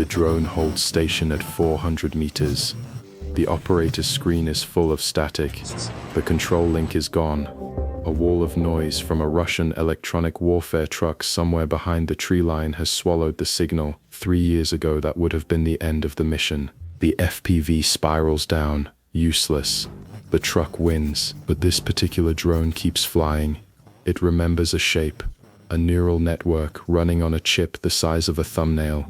The drone holds station at 400 meters. The operator's screen is full of static. The control link is gone. A wall of noise from a Russian electronic warfare truck somewhere behind the tree line has swallowed the signal. 3 years ago, that would have been the end of the mission. The FPV spirals down, useless. The truck wins, but this particular drone keeps flying. It remembers a shape, a neural network running on a chip the size of a thumbnail.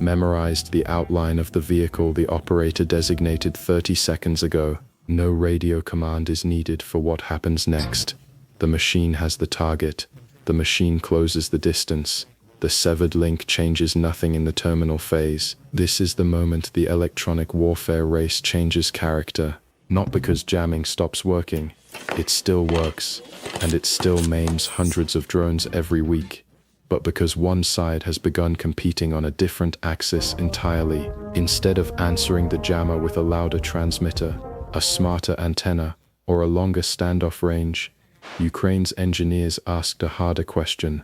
Memorized the outline of the vehicle the operator designated 30 seconds ago. No radio command is needed for what happens next. The machine has the target. The machine closes the distance. The severed link changes nothing in the terminal phase. This is the moment the electronic warfare race changes character. Not because jamming stops working. It still works, and it still maims hundreds of drones every week. But because one side has begun competing on a different axis entirely. Instead of answering the jammer with a louder transmitter, a smarter antenna, or a longer standoff range, Ukraine's engineers asked a harder question.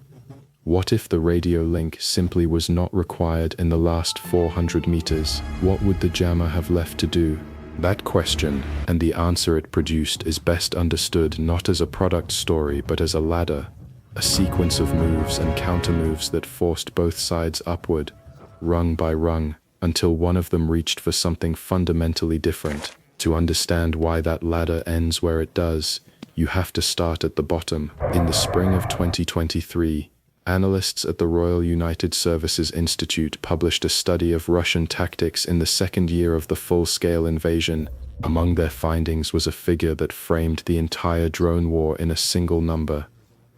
What if the radio link simply was not required in the last 400 meters? What would the jammer have left to do? That question, and the answer it produced, is best understood not as a product story but as a ladder, a sequence of moves and counter-moves that forced both sides upward, rung by rung, until one of them reached for something fundamentally different. To understand why that ladder ends where it does, you have to start at the bottom. In the spring of 2023, analysts at the Royal United Services Institute published a study of Russian tactics in the second year of the full-scale invasion. Among their findings was a figure that framed the entire drone war in a single number.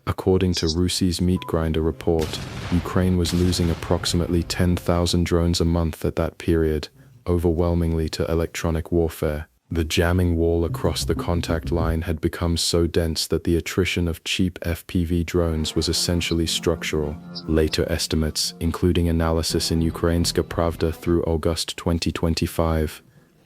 According to Rusi's Meat Grinder report, Ukraine was losing approximately 10,000 drones a month at that period, overwhelmingly to electronic warfare. The jamming wall across the contact line had become so dense that the attrition of cheap FPV drones was essentially structural. Later estimates, including analysis in Ukrainska Pravda through August 2025,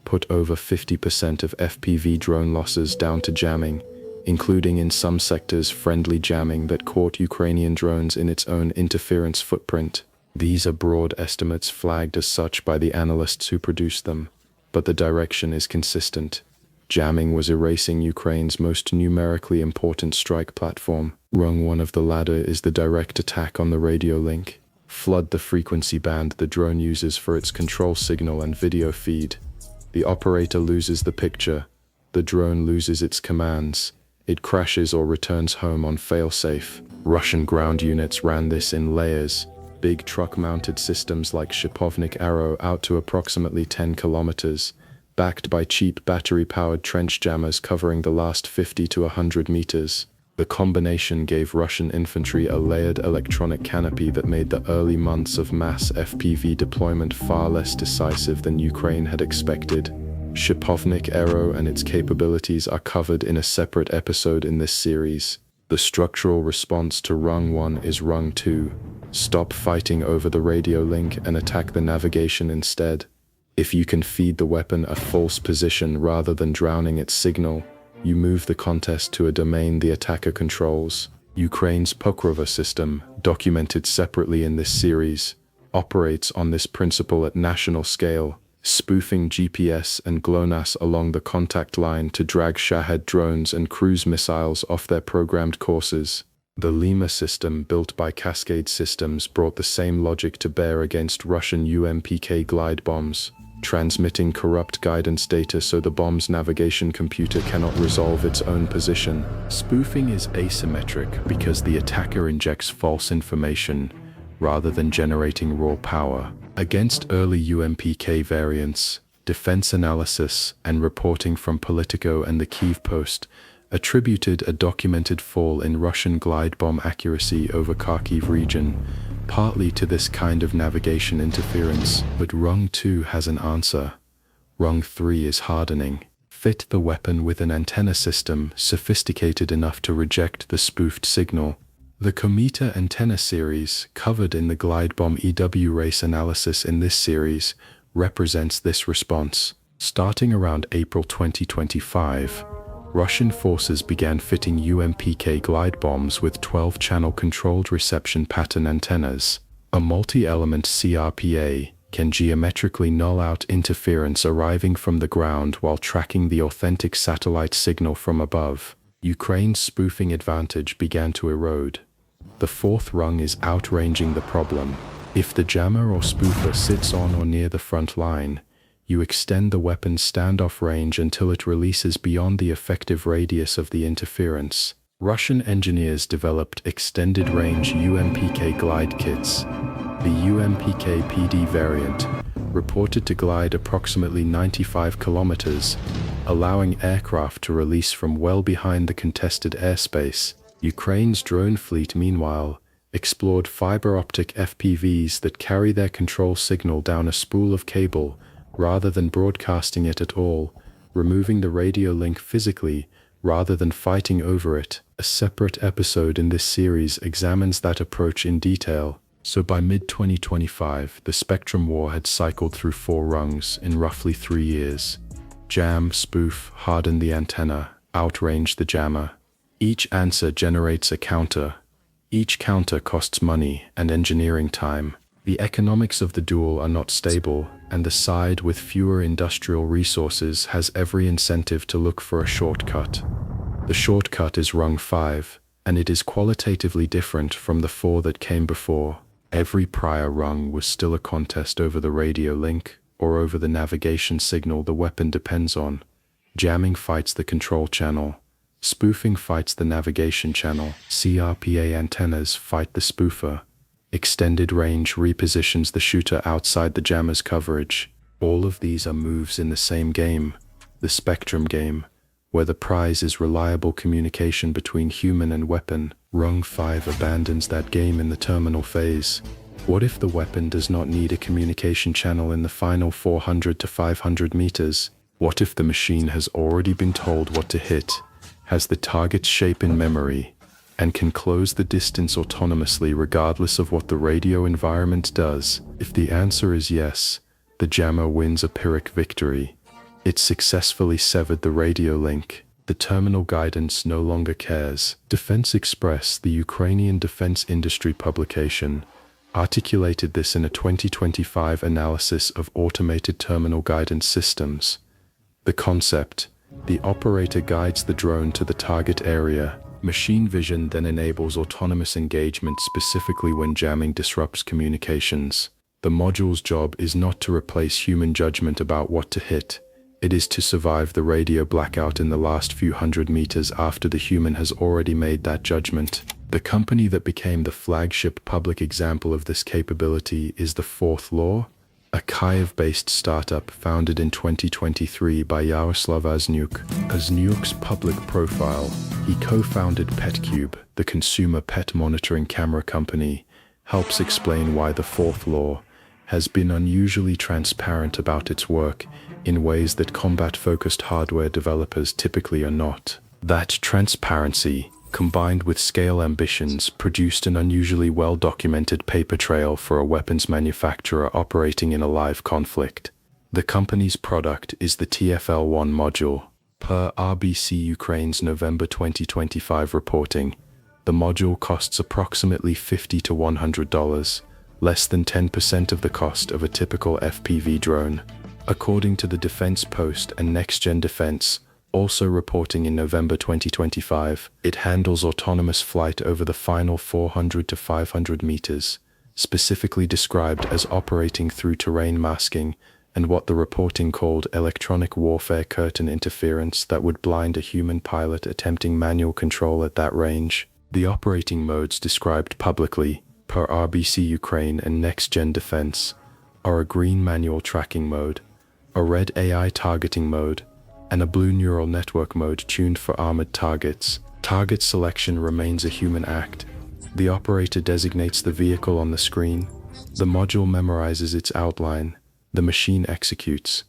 put over 50% of FPV drone losses down to jamming, including in some sectors friendly jamming that caught Ukrainian drones in its own interference footprint. These are broad estimates flagged as such by the analysts who produced them. But the direction is consistent. Jamming was erasing Ukraine's most numerically important strike platform. Rung 1 of the ladder is the direct attack on the radio link. Flood the frequency band the drone uses for its control signal and video feed. The operator loses the picture. The drone loses its commands. It crashes or returns home on failsafe. Russian ground units ran this in layers. Big truck-mounted systems like Shipovnik Arrow out to approximately 10 kilometers, backed by cheap battery-powered trench jammers covering the last 50 to 100 meters. The combination gave Russian infantry a layered electronic canopy that made the early months of mass FPV deployment far less decisive than Ukraine had expected. Shipovnik Arrow and its capabilities are covered in a separate episode in this series. The structural response to Rung 1 is Rung 2. Stop fighting over the radio link and attack the navigation instead. If you can feed the weapon a false position rather than drowning its signal, you move the contest to a domain the attacker controls. Ukraine's Pokrova system, documented separately in this series, operates on this principle at national scale, spoofing GPS and GLONASS along the contact line to drag Shahed drones and cruise missiles off their programmed courses. The Lima system, built by Cascade Systems, brought the same logic to bear against Russian UMPK glide bombs, transmitting corrupt guidance data so the bomb's navigation computer cannot resolve its own position. Spoofing is asymmetric because the attacker injects false information rather than generating raw power. Against early UMPK variants, defense analysis and reporting from Politico and the Kyiv Post attributed a documented fall in Russian glide bomb accuracy over Kharkiv region, partly to this kind of navigation interference. But Rung 2 has an answer. Rung 3 is hardening. Fit the weapon with an antenna system sophisticated enough to reject the spoofed signal. The Kometa antenna series, covered in the glide bomb EW race analysis in this series, represents this response. Starting around April 2025, Russian forces began fitting UMPK glide bombs with 12-channel controlled reception pattern antennas. A multi-element CRPA, can geometrically null out interference arriving from the ground while tracking the authentic satellite signal from above. Ukraine's spoofing advantage began to erode. The fourth rung is outranging the problem. If the jammer or spoofer sits on or near the front line, you extend the weapon's standoff range until it releases beyond the effective radius of the interference. Russian engineers developed extended-range UMPK glide kits. The UMPK PD variant reported to glide approximately 95 kilometers, allowing aircraft to release from well behind the contested airspace. Ukraine's drone fleet, meanwhile, explored fiber-optic FPVs that carry their control signal down a spool of cable rather than broadcasting it at all, removing the radio link physically rather than fighting over it. A separate episode in this series examines that approach in detail. So by mid-2025, the spectrum war had cycled through 4 rungs in roughly 3 years. Jam, spoof, harden the antenna, outrange the jammer. Each answer generates a counter. Each counter costs money and engineering time. The economics of the duel are not stable, and the side with fewer industrial resources has every incentive to look for a shortcut. The shortcut is rung 5, and it is qualitatively different from the 4 that came before. Every prior rung was still a contest over the radio link, or over the navigation signal the weapon depends on. Jamming fights the control channel. Spoofing fights the navigation channel. CRPA antennas fight the spoofer. Extended range repositions the shooter outside the jammer's coverage. All of these are moves in the same game, the spectrum game, where the prize is reliable communication between human and weapon. Rung 5 abandons that game in the terminal phase. What if the weapon does not need a communication channel in the final 400 to 500 meters? What if the machine has already been told what to hit, has the target's shape in memory, and can close the distance autonomously regardless of what the radio environment does? If the answer is yes, the jammer wins a Pyrrhic victory. It successfully severed the radio link. The terminal guidance no longer cares. Defense Express, the Ukrainian defense industry publication, articulated this in a 2025 analysis of automated terminal guidance systems. The concept: the operator guides the drone to the target area. Machine vision then enables autonomous engagement, specifically when jamming disrupts communications. The module's job is not to replace human judgment about what to hit. It is to survive the radio blackout in the last few hundred meters after the human has already made that judgment. The company that became the flagship public example of this capability is the Fourth Law, a Kyiv-based startup founded in 2023 by Yaroslav Aznyuk. Aznyuk's public profile: he co-founded PetCube, the consumer pet monitoring camera company, helps explain why the Fourth Law has been unusually transparent about its work in ways that combat-focused hardware developers typically are not. That transparency, combined with scale ambitions, produced an unusually well-documented paper trail for a weapons manufacturer operating in a live conflict. The company's product is the TFL-1 module. Per RBC Ukraine's November 2025 reporting, the module costs approximately $50 to $100, less than 10% of the cost of a typical FPV drone. According to the Defense Post and Next Gen Defense, also reporting in November 2025, it handles autonomous flight over the final 400 to 500 meters, specifically described as operating through terrain masking and what the reporting called electronic warfare curtain interference that would blind a human pilot attempting manual control at that range. The operating modes described publicly, per RBC Ukraine and Next Gen Defense, are a green manual tracking mode, a red AI targeting mode, and a blue neural network mode tuned for armored targets. Target selection remains a human act. The operator designates the vehicle on the screen. The module memorizes its outline. The machine executes.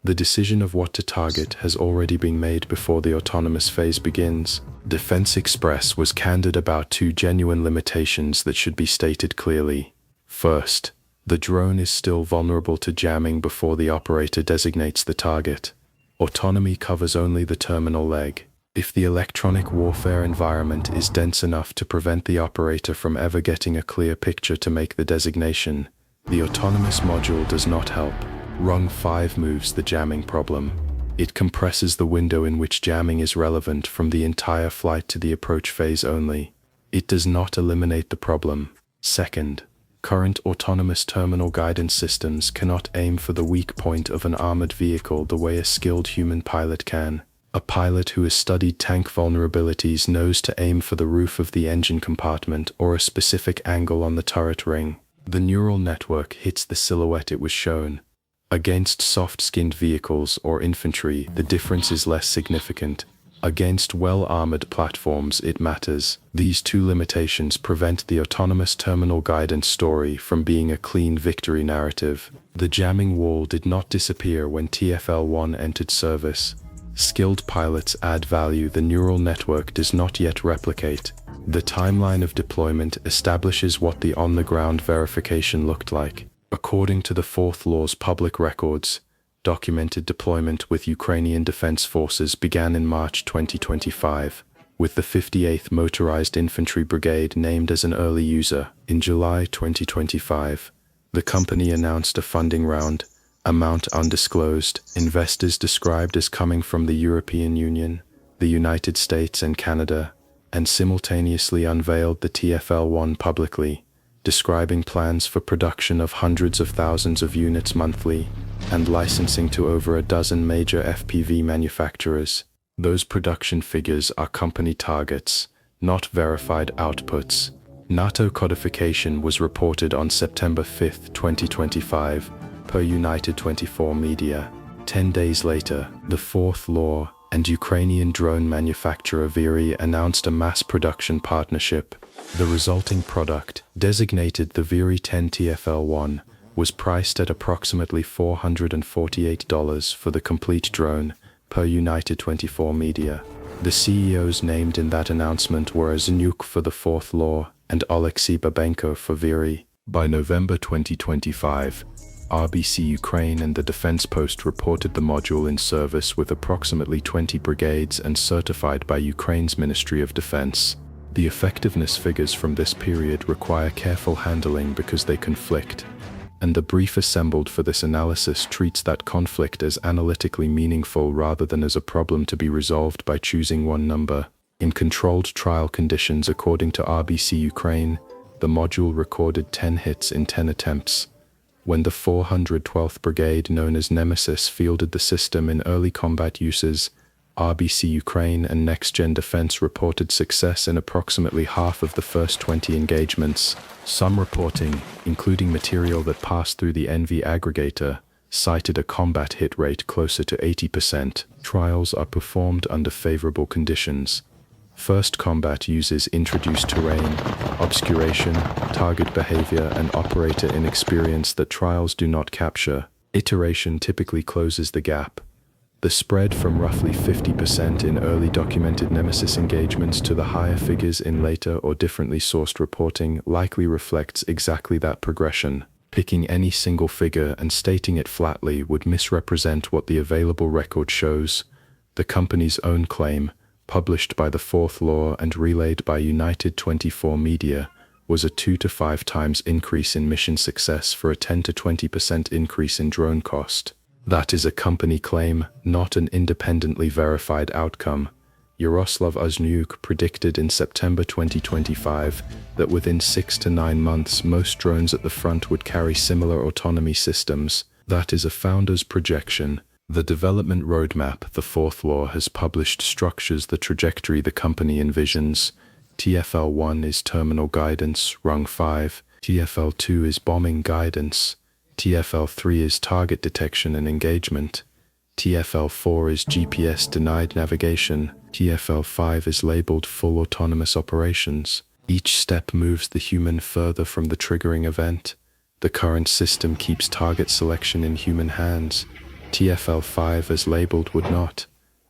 The decision of what to target has already been made before the autonomous phase begins. Defense Express was candid about 2 genuine limitations that should be stated clearly. First, the drone is still vulnerable to jamming before the operator designates the target. Autonomy covers only the terminal leg. If the electronic warfare environment is dense enough to prevent the operator from ever getting a clear picture to make the designation, The autonomous module does not help. Rung 5 moves the jamming problem. It compresses the window in which jamming is relevant from the entire flight to the approach phase only. It does not eliminate the problem. Second, current autonomous terminal guidance systems cannot aim for the weak point of an armored vehicle the way a skilled human pilot can. A pilot who has studied tank vulnerabilities knows to aim for the roof of the engine compartment or a specific angle on the turret ring. The neural network hits the silhouette it was shown. Against soft-skinned vehicles or infantry, the difference is less significant. Against well-armored platforms, it matters. These two limitations prevent the autonomous terminal guidance story from being a clean victory narrative. The jamming wall did not disappear when TFL-1 entered service. Skilled pilots add value the neural network does not yet replicate. The timeline of deployment establishes what the on-the-ground verification looked like. According to the Fourth Law's public records, documented deployment with Ukrainian Defense Forces began in March 2025, with the 58th Motorized Infantry Brigade named as an early user. In July 2025, the company announced a funding round, amount undisclosed, investors described as coming from the European Union, the United States and Canada, and simultaneously unveiled the TFL-1 publicly, describing plans for production of hundreds of thousands of units monthly and licensing to over a dozen major FPV manufacturers. Those production figures are company targets, not verified outputs. NATO codification was reported on September 5, 2025, per United 24 Media. 10 days later, the Fourth Law and Ukrainian drone manufacturer Viri announced a mass production partnership. The resulting product, designated the Viri 10 TFL-1, was priced at approximately $448 for the complete drone, per United 24 Media. The CEOs named in that announcement were Azanyuk for the Fourth Law and Oleksiy Babenko for Viri. By November 2025, RBC Ukraine and the Defense Post reported the module in service with approximately 20 brigades and certified by Ukraine's Ministry of Defense. The effectiveness figures from this period require careful handling because they conflict, and the brief assembled for this analysis treats that conflict as analytically meaningful rather than as a problem to be resolved by choosing one number. In controlled trial conditions according to RBC Ukraine, the module recorded 10 hits in 10 attempts. When the 412th Brigade, known as Nemesis, fielded the system in early combat uses, RBC Ukraine and Next Gen Defense reported success in approximately half of the first 20 engagements. Some reporting, including material that passed through the NV aggregator, cited a combat hit rate closer to 80%. Trials are performed under favorable conditions. First combat uses introduced terrain, obscuration, target behavior, and operator inexperience that trials do not capture. Iteration typically closes the gap. The spread from roughly 50% in early documented Nemesis engagements to the higher figures in later or differently sourced reporting likely reflects exactly that progression. Picking any single figure and stating it flatly would misrepresent what the available record shows. The company's own claim, published by the Fourth Law and relayed by United 24 Media, was a 2 to 5 times increase in mission success for a 10 to 20% increase in drone cost. That is a company claim, not an independently verified outcome. Yaroslav Aznyuk predicted in September 2025 that within 6 to 9 months most drones at the front would carry similar autonomy systems. That is a founder's projection. The development roadmap the Fourth Law has published structures the trajectory the company envisions. TFL-1 is terminal guidance, rung 5. TFL-2 is bombing guidance. TFL-3 is target detection and engagement. TFL-4 is GPS-denied navigation. TFL-5 is labeled full autonomous operations. Each step moves the human further from the triggering event. The current system keeps target selection in human hands. TFL-5 as labeled would not.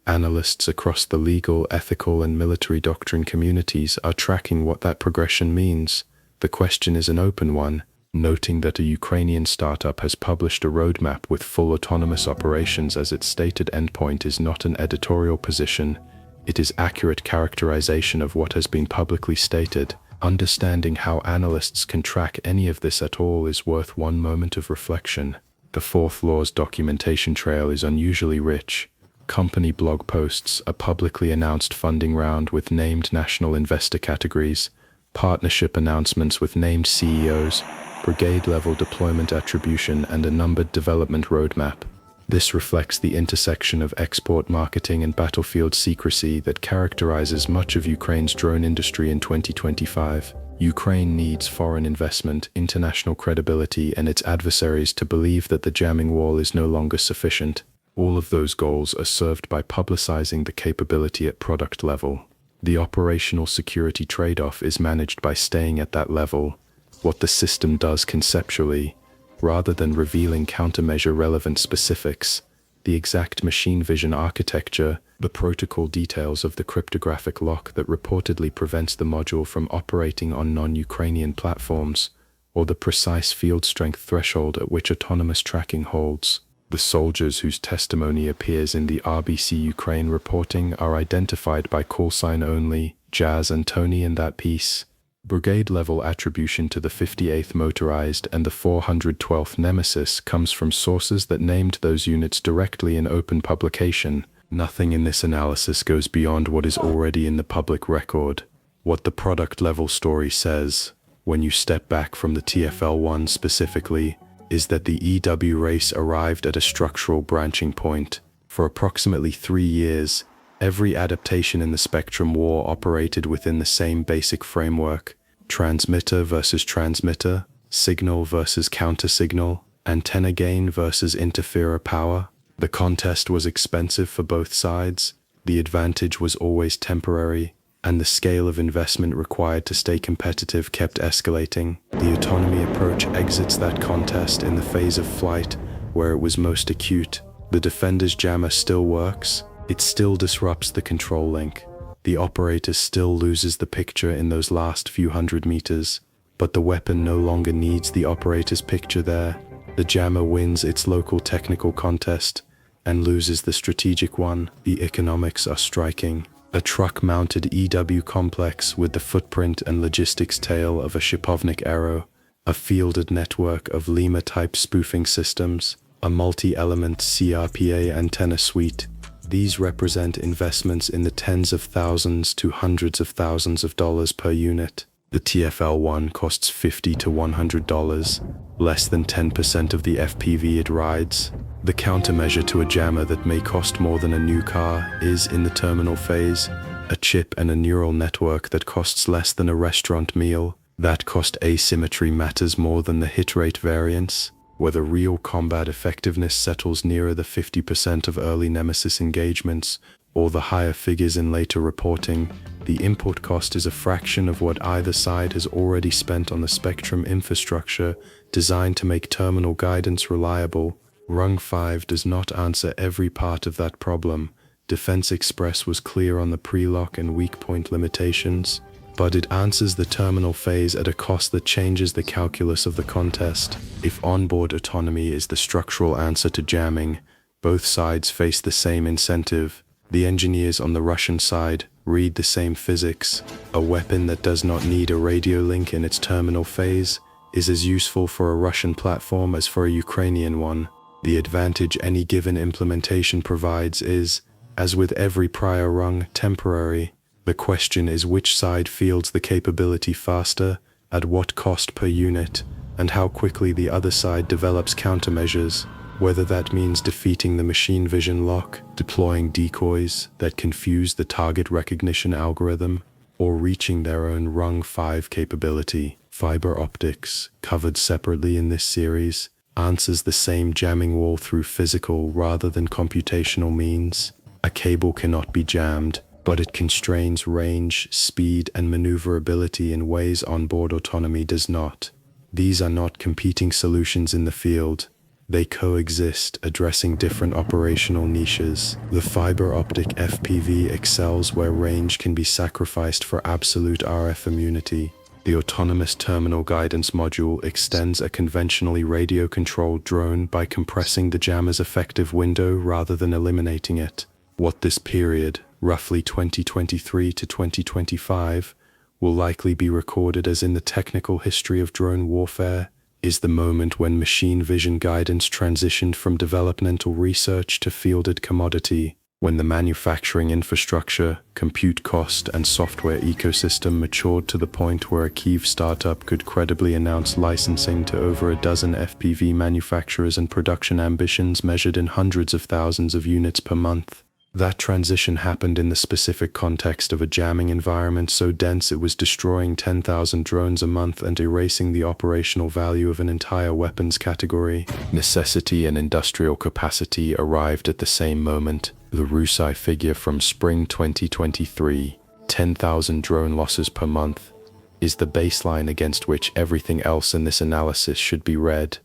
Analysts across the legal, ethical, and military doctrine communities are tracking what that progression means. The question is an open one, noting that a Ukrainian startup has published a roadmap with full autonomous operations as its stated endpoint is not an editorial position. It is accurate characterization of what has been publicly stated. Understanding how analysts can track any of this at all is worth one moment of reflection. The fourth law's documentation trail is unusually rich. Company blog posts, a publicly announced funding round with named national investor categories, partnership announcements with named CEOs, brigade-level deployment attribution, and a numbered development roadmap. This reflects the intersection of export marketing and battlefield secrecy that characterizes much of Ukraine's drone industry in 2025. Ukraine needs foreign investment, international credibility, and its adversaries to believe that the jamming wall is no longer sufficient. All of those goals are served by publicizing the capability at product level. The operational security trade-off is managed by staying at that level, what the system does conceptually, rather than revealing countermeasure-relevant specifics, the exact machine vision architecture, the protocol details of the cryptographic lock that reportedly prevents the module from operating on non-Ukrainian platforms, or the precise field strength threshold at which autonomous tracking holds. The soldiers whose testimony appears in the RBC Ukraine reporting are identified by call sign only, Jazz and Tony in that piece. Brigade-level attribution to the 58th Motorized and the 412th Nemesis comes from sources that named those units directly in open publication. Nothing in this analysis goes beyond what is already in the public record. What the product-level story says, when you step back from the TFL-1 specifically, is that the EW race arrived at a structural branching point. For approximately 3 years, every adaptation in the Spectrum War operated within the same basic framework: transmitter versus transmitter, signal versus counter-signal, antenna gain versus interferer power. The contest was expensive for both sides, the advantage was always temporary, and the scale of investment required to stay competitive kept escalating. The autonomy approach exits that contest in the phase of flight where it was most acute. The Defender's jammer still works. It still disrupts the control link. The operator still loses the picture in those last few hundred meters, but the weapon no longer needs the operator's picture there. The jammer wins its local technical contest and loses the strategic one. The economics are striking. A truck-mounted EW complex with the footprint and logistics tail of a Shipovnik Arrow, a fielded network of Lima-type spoofing systems, a multi-element CRPA antenna suite. These represent investments in the tens of thousands to hundreds of thousands of dollars per unit. The TFL-1 costs $50 to $100, less than 10% of the FPV it rides. The countermeasure to a jammer that may cost more than a new car is, in the terminal phase, a chip and a neural network that costs less than a restaurant meal. That cost asymmetry matters more than the hit rate variance. Whether real combat effectiveness settles nearer the 50% of early Nemesis engagements, or the higher figures in later reporting, the input cost is a fraction of what either side has already spent on the Spectrum infrastructure designed to make terminal guidance reliable. Rung 5 does not answer every part of that problem. Defense Express was clear on the pre-lock and weak point limitations, but it answers the terminal phase at a cost that changes the calculus of the contest. If onboard autonomy is the structural answer to jamming, both sides face the same incentive. The engineers on the Russian side read the same physics. A weapon that does not need a radio link in its terminal phase is as useful for a Russian platform as for a Ukrainian one. The advantage any given implementation provides is, as with every prior rung, temporary. The question is which side fields the capability faster, at what cost per unit, and how quickly the other side develops countermeasures, whether that means defeating the machine vision lock, deploying decoys that confuse the target recognition algorithm, or reaching their own rung 5 capability. Fiber optics, covered separately in this series, answers the same jamming wall through physical rather than computational means. A cable cannot be jammed, but it constrains range, speed, and maneuverability in ways onboard autonomy does not. These are not competing solutions in the field. They coexist, addressing different operational niches. The fiber optic FPV excels where range can be sacrificed for absolute RF immunity. The autonomous terminal guidance module extends a conventionally radio-controlled drone by compressing the jammer's effective window rather than eliminating it. What this period, roughly 2023 to 2025, will likely be recorded as in the technical history of drone warfare, is the moment when machine vision guidance transitioned from developmental research to fielded commodity, when the manufacturing infrastructure, compute cost, and software ecosystem matured to the point where a Kyiv startup could credibly announce licensing to over a dozen FPV manufacturers and production ambitions measured in hundreds of thousands of units per month. That transition happened in the specific context of a jamming environment so dense it was destroying 10,000 drones a month and erasing the operational value of an entire weapons category. Necessity and industrial capacity arrived at the same moment. The RUSI figure from spring 2023, 10,000 drone losses per month, is the baseline against which everything else in this analysis should be read.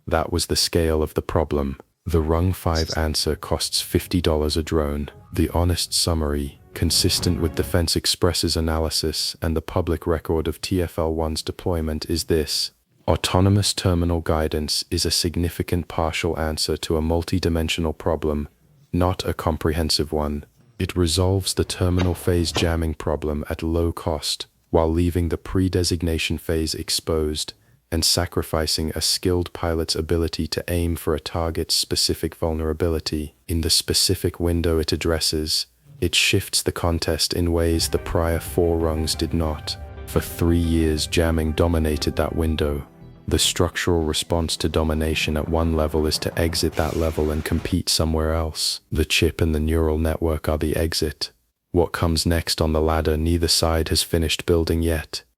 That was the scale of the problem. The Rung 5 answer costs $50 a drone. The honest summary, consistent with Defense Express's analysis and the public record of TFL-1's deployment, is this: autonomous terminal guidance is a significant partial answer to a multi-dimensional problem, not a comprehensive one. It resolves the terminal phase jamming problem at low cost, while leaving the pre-designation phase exposed and sacrificing a skilled pilot's ability to aim for a target's specific vulnerability. In the specific window it addresses, it shifts the contest in ways the prior 4 rungs did not. For 3 years, jamming dominated that window. The structural response to domination at one level is to exit that level and compete somewhere else. The chip and the neural network are the exit. What comes next on the ladder, neither side has finished building yet.